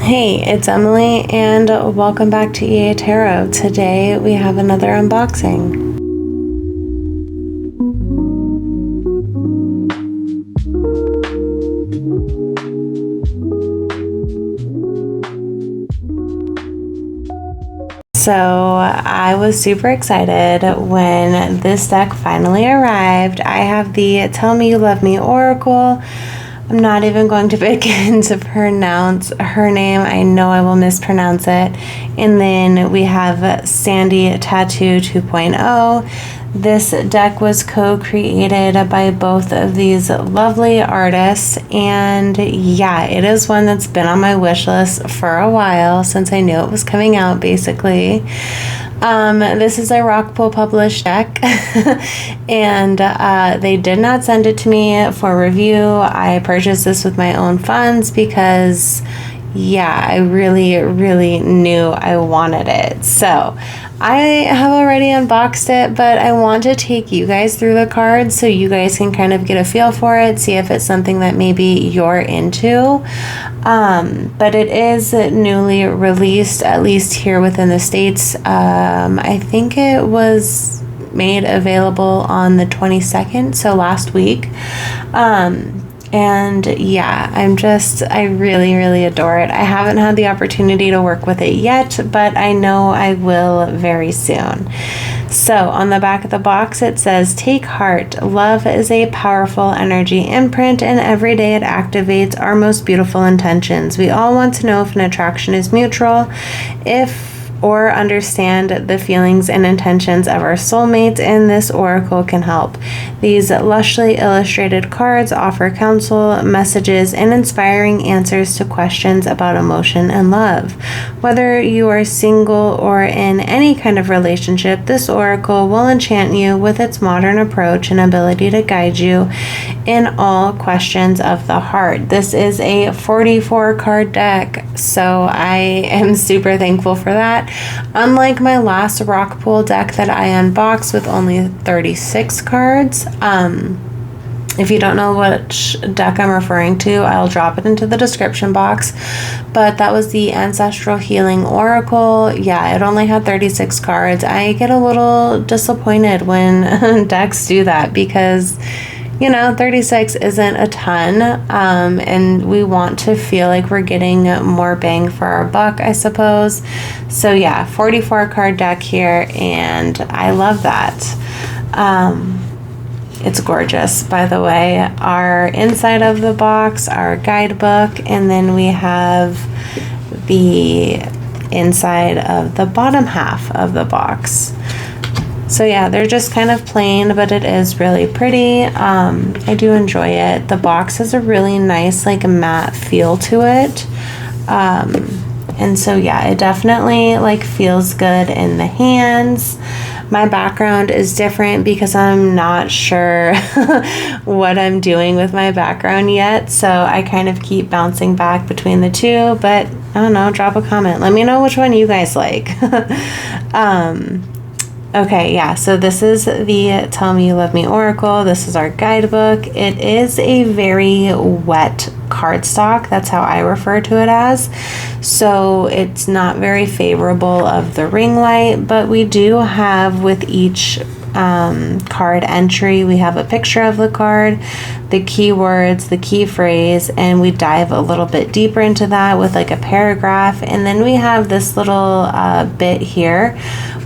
Hey, it's Emily, and welcome back to EA Tarot. Today we have another unboxing. So I was super excited when this deck finally arrived. I have the Tell Me You Love Me Oracle. I'm not even going to begin to pronounce her name. I know I will mispronounce it. And then we have Sandy Tattoo 2.0. This deck was co-created by both of these lovely artists. And yeah, it is one that's been on my wish list for a while, since I knew it was coming out, basically. This is a Rockpool published deck, and they did not send it to me for review. I purchased this with my own funds because, yeah, I really knew I wanted it. So I have already unboxed it, but I want to take you guys through the cards so you guys can kind of get a feel for it, see if it's something that maybe you're into. But it is newly released, at least here within the States. I think it was made available on the 22nd, so last week. And yeah, I really adore it. I haven't had the opportunity to work with it yet, but I know I will very soon. So on the back of the box, it says, "Take heart. Love is a powerful energy imprint, and every day it activates our most beautiful intentions. We all want to know if an attraction is mutual, or understand the feelings and intentions of our soulmates, and this oracle can help. These lushly illustrated cards offer counsel, messages, and inspiring answers to questions about emotion and love. Whether you are single or in any kind of relationship, this oracle will enchant you with its modern approach and ability to guide you in all questions of the heart." This is a 44 card deck, so I am super thankful for that. Unlike my last Rockpool deck that I unboxed with only 36 cards, if you don't know which deck I'm referring to, I'll drop it into the description box. But that was the Ancestral Healing Oracle. Yeah, it only had 36 cards. I get a little disappointed when decks do that because, you know, 36 isn't a ton, and we want to feel like we're getting more bang for our buck, I suppose. So yeah, 44 card deck here, and I love that. It's gorgeous, by the way. Our inside of the box, our guidebook, and then we have the inside of the bottom half of the box. So yeah, they're just kind of plain, but it is really pretty. I do enjoy it. The box has a really nice, like, matte feel to it. And so yeah, it definitely, like, feels good in the hands. My background is different because I'm not sure what I'm doing with my background yet. So I kind of keep bouncing back between the two, but I don't know, drop a comment. Let me know which one you guys like. Okay, yeah, so this is the Tell Me You Love Me Oracle. This is our guidebook. It is a very wet cardstock. That's how I refer to it as. So it's not very favorable of the ring light, but we do have with each card entry, we have a picture of the card, the keywords, the key phrase, and we dive a little bit deeper into that with like a paragraph. And then we have this little bit here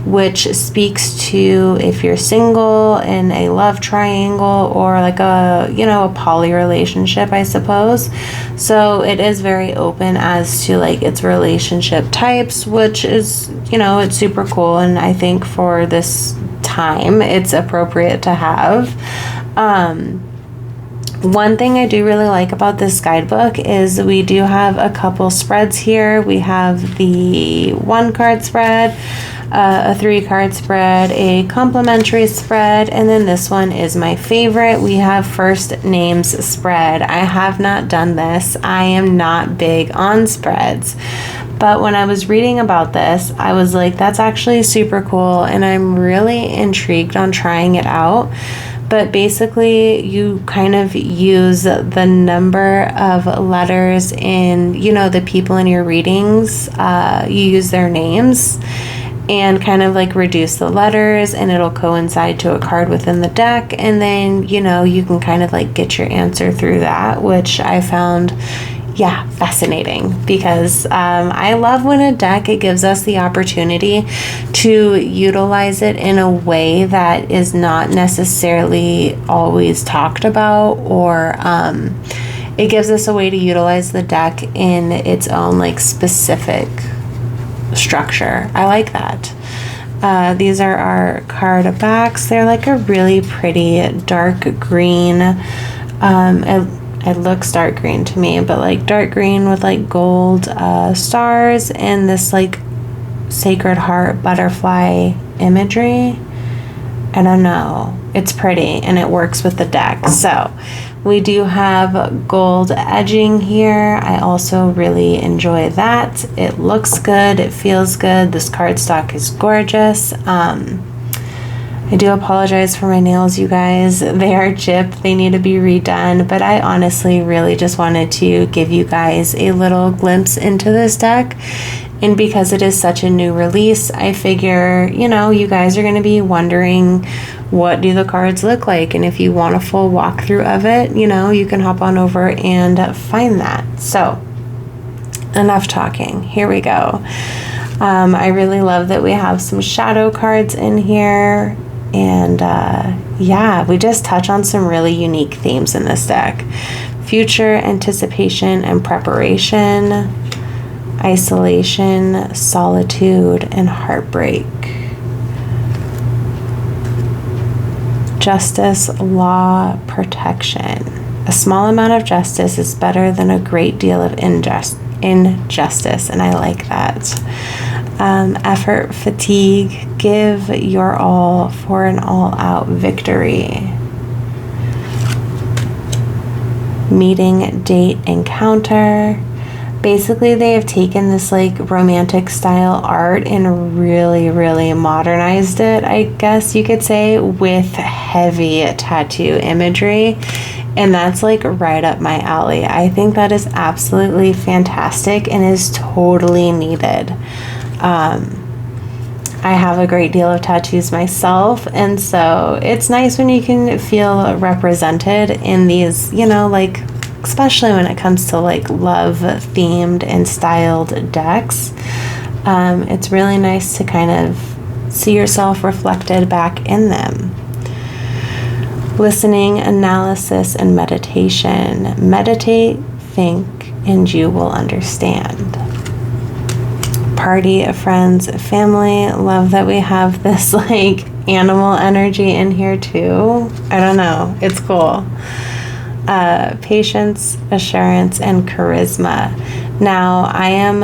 which speaks to if you're single in a love triangle or like a, you know, a poly relationship, I suppose. So it is very open as to like its relationship types, which is, you know, it's super cool. And I think for this time it's appropriate to have. One thing I do really like about this guidebook is we do have a couple spreads here. We have the 1 card spread, a 3 card spread, a complimentary spread, and then this one is my favorite. We have first names spread. I have not done this. I am not big on spreads, but when I was reading about this, I was like, that's actually super cool, and I'm really intrigued on trying it out. but basically you kind of use the number of letters in, you know, the people in your readings, you use their names and kind of like reduce the letters, and it'll coincide to a card within the deck, and then, you know, you can kind of like get your answer through that, which I found, yeah, fascinating, because I love when a deck, it gives us the opportunity to utilize it in a way that is not necessarily always talked about, or it gives us a way to utilize the deck in its own like specific structure. I like that. These are our card backs. They're like a really pretty dark green. It looks dark green to me, but like dark green with like gold stars and this like Sacred Heart butterfly imagery. I don't know. It's pretty and it works with the deck. So we do have gold edging here. I also really enjoy that. It looks good. It feels good. This cardstock is gorgeous. I do apologize for my nails, you guys. They are chipped. They need to be redone. But I honestly really just wanted to give you guys a little glimpse into this deck. And because it is such a new release, I figure, you know, you guys are going to be wondering, what do the cards look like? And if you want a full walkthrough of it, you know, you can hop on over and find that. So, enough talking. Here we go. I really love that we have some shadow cards in here. And yeah, we just touch on some really unique themes in this deck. Future, anticipation, and preparation. Isolation, solitude, and heartbreak. Justice, law, protection. A small amount of justice is better than a great deal of injustice, and I like that. Effort, fatigue, give your all for an all-out victory. Meeting, date, encounter. Basically, they have taken this like romantic style art and really, really modernized it, I guess you could say, with heavy tattoo imagery. And that's like right up my alley. I think that is absolutely fantastic and is totally needed. I have a great deal of tattoos myself, and so it's nice when you can feel represented in these, you know, like, especially when it comes to like love themed and styled decks. It's really nice to kind of see yourself reflected back in them. Listening, analysis, and meditation. Meditate, think, and you will understand. Party of friends, family. Love that we have this like animal energy in here too. I don't know. It's cool. Patience, assurance, and charisma. Now, I am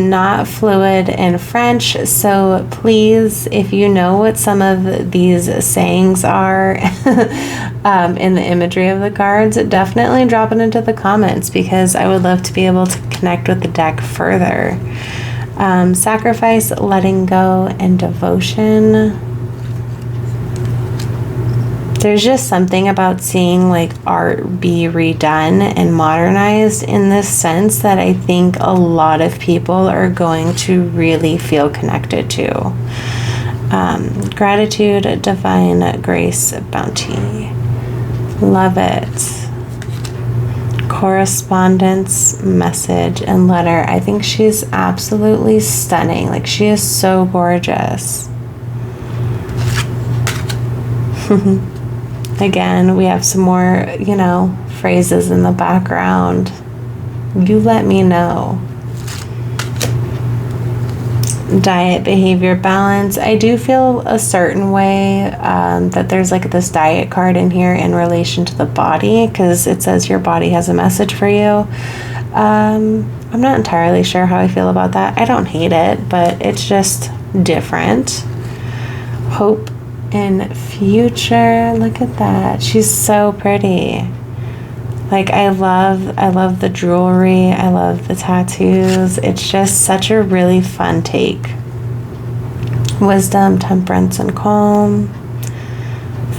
not fluent in French, so please, if you know what some of these sayings are in the imagery of the cards, definitely drop it into the comments, because I would love to be able to connect with the deck further. Sacrifice, letting go, and devotion. There's just something about seeing like art be redone and modernized in this sense that I think a lot of people are going to really feel connected to. Gratitude, divine grace, bounty. Love it. Correspondence, message, and letter. I think she's absolutely stunning. Like, she is so gorgeous. Again, we have some more, you know, phrases in the background. You let me know. Diet, behavior, balance. I do feel a certain way that there's like this diet card in here in relation to the body, because it says your body has a message for you. I'm not entirely sure how I feel about that. I don't hate it, but it's just different. Hope and future. Look at that. She's so pretty. Like, I love the jewelry. I love the tattoos. It's just such a really fun take. Wisdom, temperance, and calm.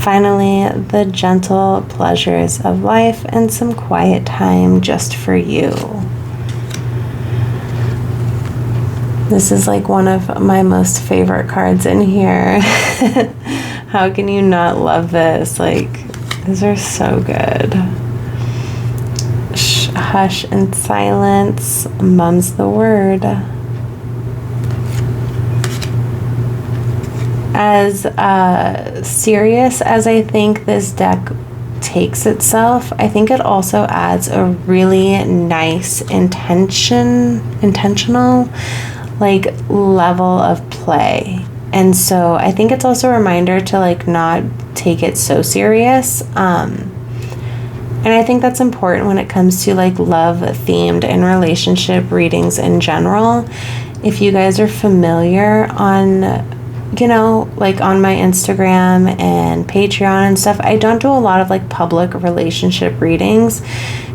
Finally, the gentle pleasures of life and some quiet time just for you. This is like one of my most favorite cards in here. How can you not love this? Like, these are so good. Hush and silence, mum's the word. As serious as I think this deck takes itself, I think it also adds a really nice intentional like level of play. And so I think it's also a reminder to like not take it so serious. And I think that's important when it comes to like love themed and relationship readings in general. If you guys are familiar on, you know, like on my Instagram and Patreon and stuff, I don't do a lot of like public relationship readings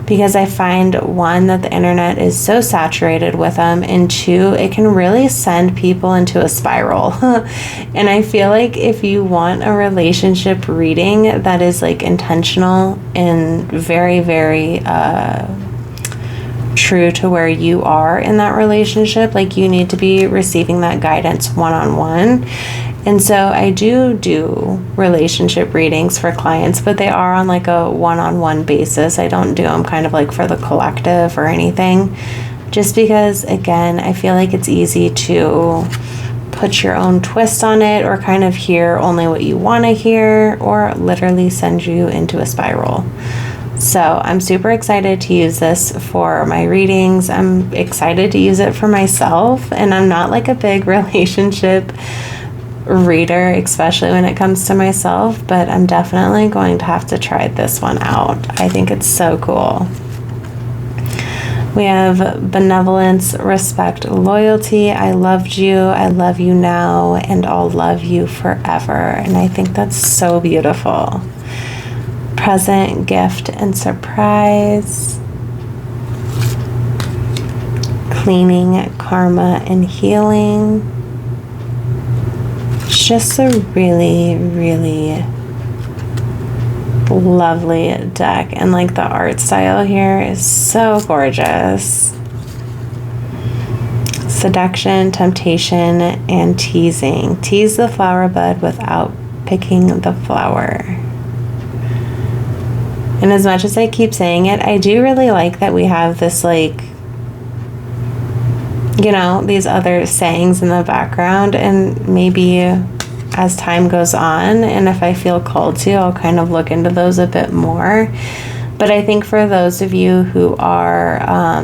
because I find, one, that the internet is so saturated with them, and two, it can really send people into a spiral. And I feel like if you want a relationship reading that is like intentional and very, very true to where you are in that relationship, like you need to be receiving that guidance one-on-one. And so I do relationship readings for clients, but they are on like a one-on-one basis. I don't do them kind of like for the collective or anything, just because, again, I feel like it's easy to put your own twist on it or kind of hear only what you want to hear, or literally send you into a spiral. So I'm super excited to use this for my readings. I'm excited to use it for myself, and I'm not like a big relationship reader, especially when it comes to myself, but I'm definitely going to have to try this one out. I think it's so cool. We have benevolence, respect, loyalty. I loved you, I love you now, and I'll love you forever. And I think that's so beautiful. Present, gift, and surprise. Cleaning, karma, and healing. It's just a really, really lovely deck, and like the art style here is so gorgeous. Seduction, temptation, and teasing. Tease the flower bud without picking the flower. And as much as I keep saying it, I do really like that we have this, like, you know, these other sayings in the background, and maybe as time goes on, and if I feel called to, I'll kind of look into those a bit more. But I think for those of you who are,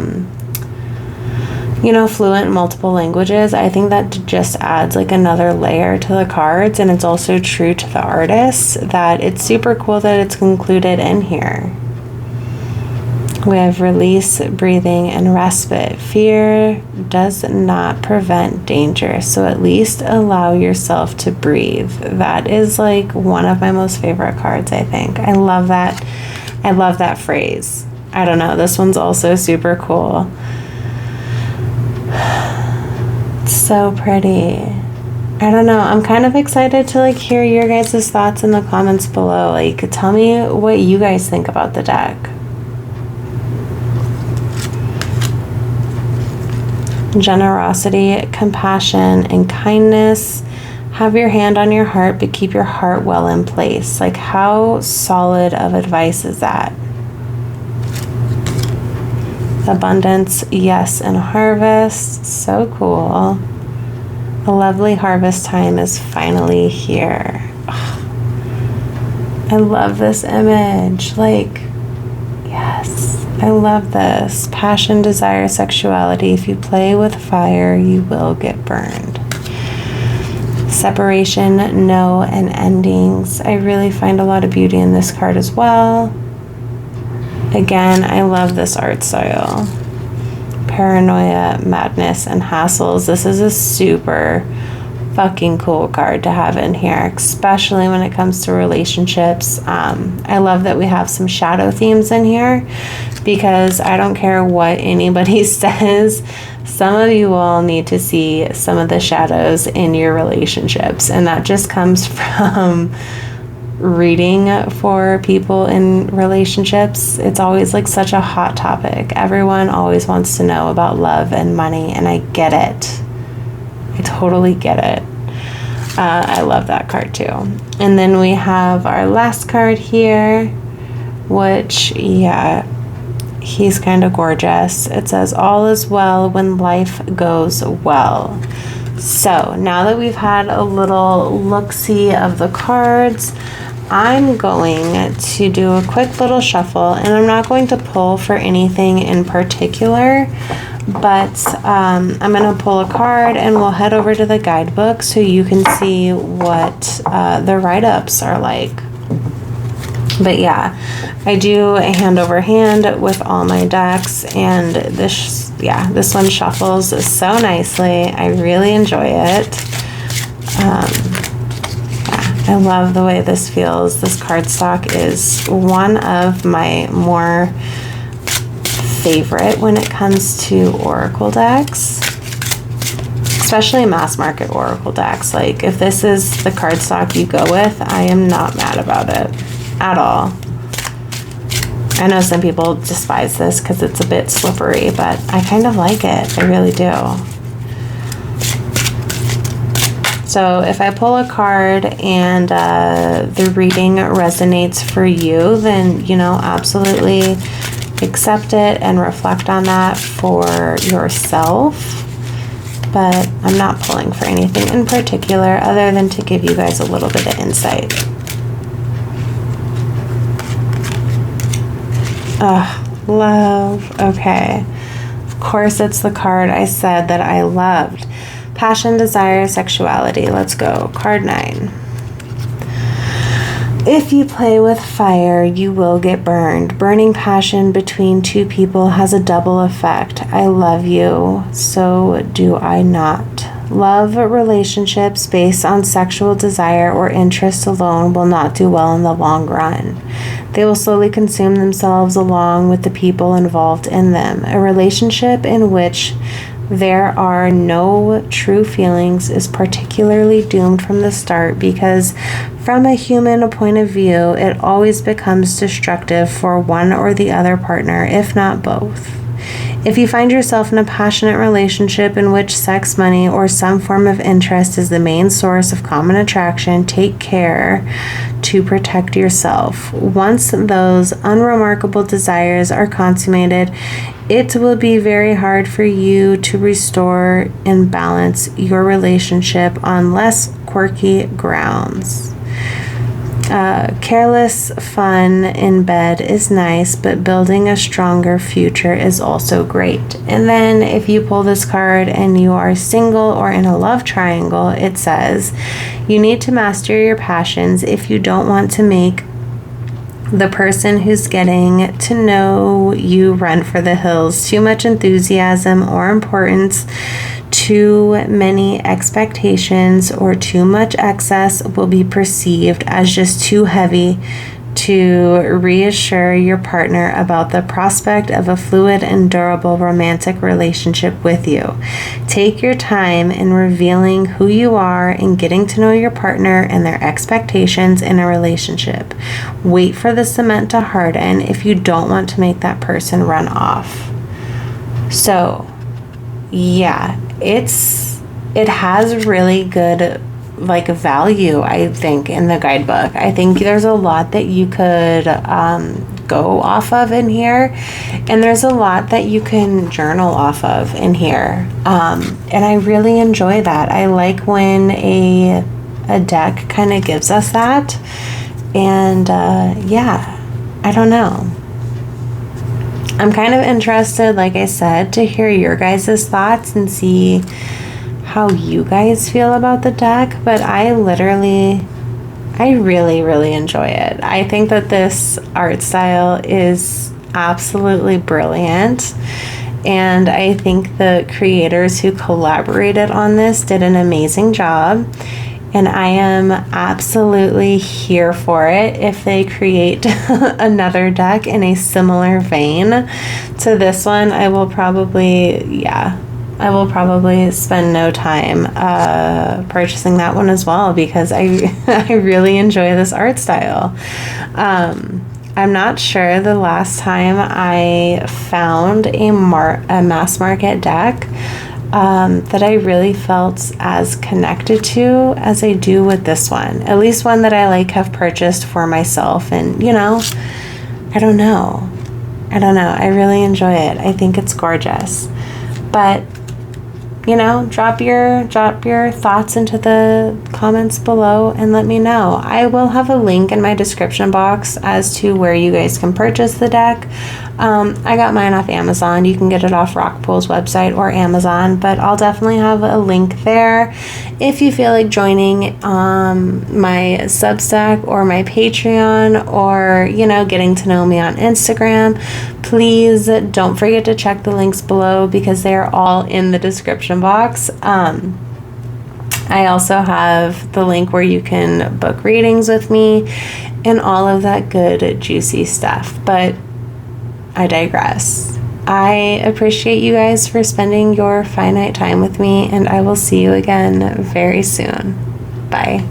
you know, fluent in multiple languages, I think that just adds like another layer to the cards, and it's also true to the artists that it's super cool that it's included in here. We have release, breathing, and respite. Fear does not prevent danger, so at least allow yourself to breathe. That is like one of my most favorite cards, I think. I love that. I love that phrase. I don't know. This one's also super cool. It's so pretty. I don't know. I'm kind of excited to like hear your guys' thoughts in the comments below. Like, tell me what you guys think about the deck. Generosity, compassion, and kindness. Have your hand on your heart, but keep your heart well in place. Like, how solid of advice is that? Abundance, yes, and harvest. So cool. A lovely harvest time is finally here. I love this image. Like, yes. I love this. Passion, desire, sexuality. If you play with fire, you will get burned. Separation, no, and endings. I really find a lot of beauty in this card as well. Again, I love this art style. Paranoia, madness, and hassles. This is a super fucking cool card to have in here, especially when it comes to relationships. I love that we have some shadow themes in here, because I don't care what anybody says, some of you all need to see some of the shadows in your relationships, and that just comes from reading for people in relationships. It's always like such a hot topic. Everyone always wants to know about love and money, and I get it. I totally get it. I love that card too. And then we have our last card here, which, yeah, he's kind of gorgeous. It says, all is well when life goes well. So now that we've had a little look-see of the cards, I'm going to do a quick little shuffle, and I'm not going to pull for anything in particular, but I'm going to pull a card and we'll head over to the guidebook so you can see what the write-ups are like. But yeah, I do a hand over hand with all my decks, and this one shuffles so nicely. I really enjoy it. I love the way this feels. This cardstock is one of my more favorite when it comes to oracle decks, especially mass market oracle decks. Like, if this is the cardstock you go with, I am not mad about it at all. I know some people despise this because it's a bit slippery, but I kind of like it. I really do. So if I pull a card and the reading resonates for you, then, you know, absolutely accept it and reflect on that for yourself. But I'm not pulling for anything in particular other than to give you guys a little bit of insight. Love. Okay. Of course, it's the card I said that I loved. Passion, desire, sexuality. Let's go. Card 9. If you play with fire, you will get burned. Burning passion between two people has a double effect. I love you, so do I not. Love relationships based on sexual desire or interest alone will not do well in the long run. They will slowly consume themselves along with the people involved in them. A relationship in which there are no true feelings is particularly doomed from the start because, from a human point of view, it always becomes destructive for one or the other partner, if not both. If you find yourself in a passionate relationship in which sex, money, or some form of interest is the main source of common attraction, take care to protect yourself. Once those unremarkable desires are consummated, it will be very hard for you to restore and balance your relationship on less quirky grounds. Careless fun in bed is nice, but building a stronger future is also great. And then if you pull this card and you are single or in a love triangle, it says, you need to master your passions if you don't want to make the person who's getting to know you run for the hills. Too much enthusiasm or importance, too many expectations, or too much excess will be perceived as just too heavy to reassure your partner about the prospect of a fluid and durable romantic relationship with you. Take your time in revealing who you are and getting to know your partner and their expectations in a relationship. Wait for the cement to harden if you don't want to make that person run off. So, yeah, it has really good value, I think, in the guidebook. I think there's a lot that you could go off of in here, and there's a lot that you can journal off of in here, and I really enjoy that. I like when a deck kind of gives us that, and I don't know. I'm kind of interested, like I said, to hear your guys' thoughts and see how you guys feel about the deck, but I really, really enjoy it. I think that this art style is absolutely brilliant, and I think the creators who collaborated on this did an amazing job, and I am absolutely here for it if they create another deck in a similar vein to this one. I will probably, I will probably spend no time purchasing that one as well, because I I really enjoy this art style. I'm not sure the last time I found a mass market deck that I really felt as connected to as I do with this one. At least one that I like have purchased for myself, and you know, I don't know. I really enjoy it. I think it's gorgeous. But you know, drop your thoughts into the comments below and let me know. I will have a link in my description box as to where you guys can purchase the deck. I got mine off Amazon. You can get it off Rockpool's website or Amazon, but I'll definitely have a link there. If you feel like joining my Substack or my Patreon, or you know, getting to know me on Instagram, please don't forget to check the links below, because they are all in the description box. I also have the link where you can book readings with me and all of that good juicy stuff. But I digress. I appreciate you guys for spending your finite time with me, and I will see you again very soon. Bye.